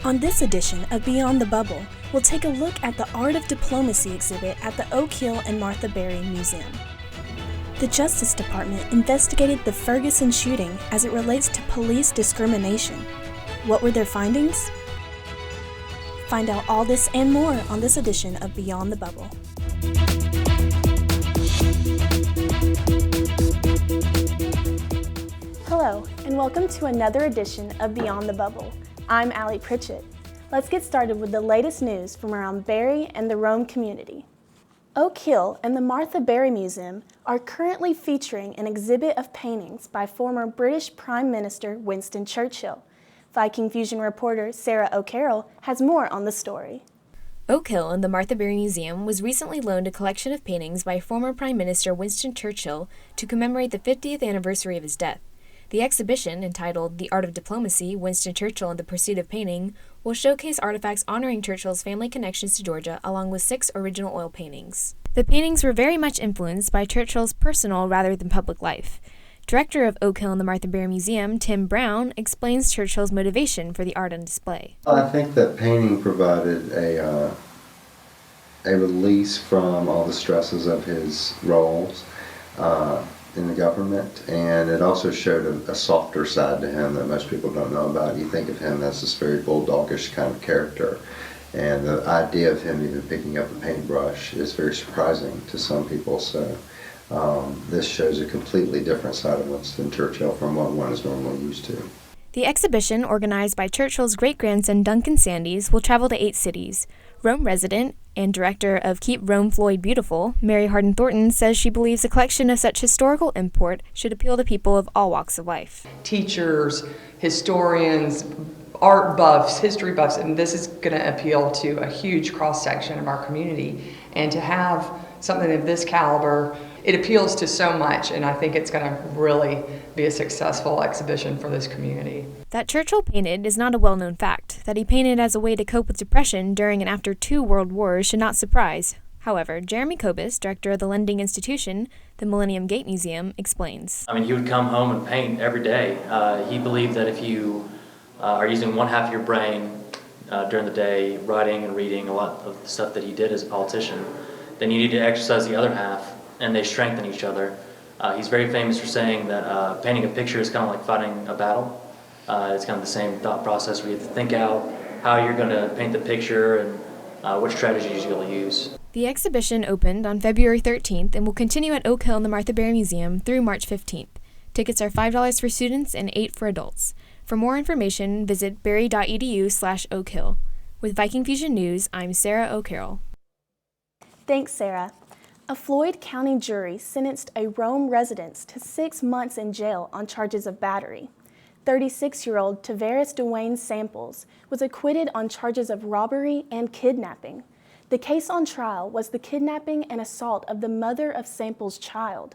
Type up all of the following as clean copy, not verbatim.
On this edition of Beyond the Bubble, we'll take a look at the Art of Diplomacy exhibit at the Oak Hill and Martha Berry Museum. The Justice Department investigated the Ferguson shooting as it relates to police discrimination. What were their findings? Find out all this and more on this edition of Beyond the Bubble. Hello, and welcome to another edition of Beyond the Bubble. I'm Allie Pritchett. Let's get started with the latest news from around Berry and the Rome community. Oak Hill and the Martha Berry Museum are currently featuring an exhibit of paintings by former British Prime Minister Winston Churchill. Viking Fusion reporter Sarah O'Carroll has more on the story. Oak Hill and the Martha Berry Museum was recently loaned a collection of paintings by former Prime Minister Winston Churchill to commemorate the 50th anniversary of his death. The exhibition, entitled The Art of Diplomacy, Winston Churchill and the Pursuit of Painting, will showcase artifacts honoring Churchill's family connections to Georgia, along with 6 original oil paintings. The paintings were very much influenced by Churchill's personal rather than public life. Director of Oak Hill and the Martha Berry Museum, Tim Brown, explains Churchill's motivation for the art on display. I think that painting provided a release from all the stresses of his roles in the government, and it also showed a softer side to him that most people don't know about. You think of him as this very bulldogish kind of character, and the idea of him even picking up a paintbrush is very surprising to some people. So this shows a completely different side of Winston Churchill from what one is normally used to. The exhibition, organized by Churchill's great-grandson Duncan Sandys, will travel to 8 cities. Rome resident and director of Keep Rome Floyd Beautiful, Mary Hardin Thornton, says she believes a collection of such historical import should appeal to people of all walks of life. Teachers, historians, art buffs, history buffs, and this is going to appeal to a huge cross-section of our community. And to have something of this caliber, it appeals to so much, and I think it's going to really be a successful exhibition for this community. That Churchill painted is not a well-known fact. That he painted as a way to cope with depression during and after 2 world wars should not surprise. However, Jeremy Kobus, director of the lending institution, the Millennium Gate Museum, explains. He would come home and paint every day. He believed that if you are using one half of your brain during the day, writing and reading a lot of the stuff that he did as a politician, then you need to exercise the other half, and they strengthen each other. He's very famous for saying that painting a picture is kind of like fighting a battle. It's kind of the same thought process where you have to think out how you're going to paint the picture and what strategies you'll use. The exhibition opened on February 13th and will continue at Oak Hill and the Martha Berry Museum through March 15th. Tickets are $5 for students and $8 for adults. For more information, visit berry.edu/Oak Hill. With Viking Fusion News, I'm Sarah O'Carroll. Thanks, Sarah. A Floyd County jury sentenced a Rome resident to 6 months in jail on charges of battery. 36-year-old Tavares Dwayne Samples was acquitted on charges of robbery and kidnapping. The case on trial was the kidnapping and assault of the mother of Samples' child.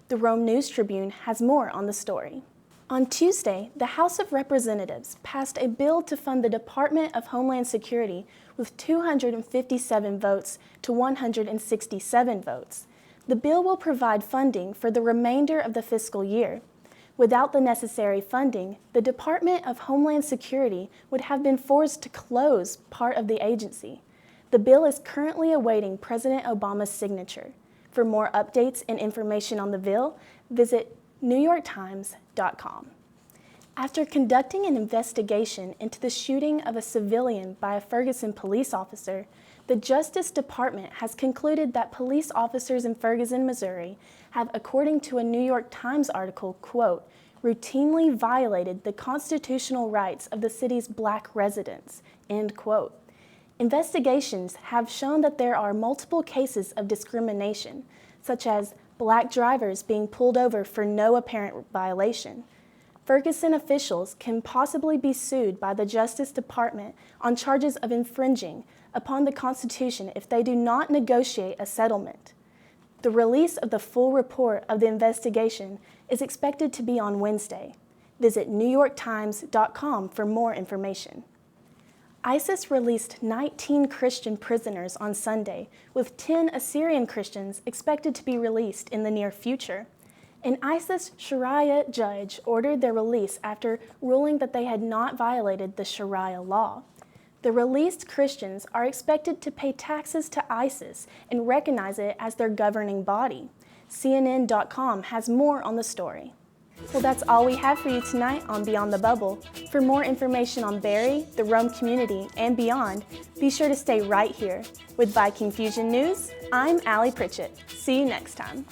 The Rome News-Tribune has more on the story. On Tuesday, the House of Representatives passed a bill to fund the Department of Homeland Security with 257 votes to 167 votes. The bill will provide funding for the remainder of the fiscal year. Without the necessary funding, the Department of Homeland Security would have been forced to close part of the agency. The bill is currently awaiting President Obama's signature. For more updates and information on the bill, visit NewYorkTimes.com. After conducting an investigation into the shooting of a civilian by a Ferguson police officer, the Justice Department has concluded that police officers in Ferguson, Missouri have, according to a New York Times article, quote, routinely violated the constitutional rights of the city's black residents, end quote. Investigations have shown that there are multiple cases of discrimination, such as black drivers being pulled over for no apparent violation. Ferguson officials can possibly be sued by the Justice Department on charges of infringing upon the Constitution if they do not negotiate a settlement. The release of the full report of the investigation is expected to be on Wednesday. Visit NewYorkTimes.com for more information. ISIS released 19 Christian prisoners on Sunday, with 10 Assyrian Christians expected to be released in the near future. An ISIS Sharia judge ordered their release after ruling that they had not violated the Sharia law. The released Christians are expected to pay taxes to ISIS and recognize it as their governing body. CNN.com has more on the story. Well, that's all we have for you tonight on Beyond the Bubble. For more information on Barrie, the Rome community, and beyond, be sure to stay right here. With Viking Fusion News, I'm Allie Pritchett. See you next time.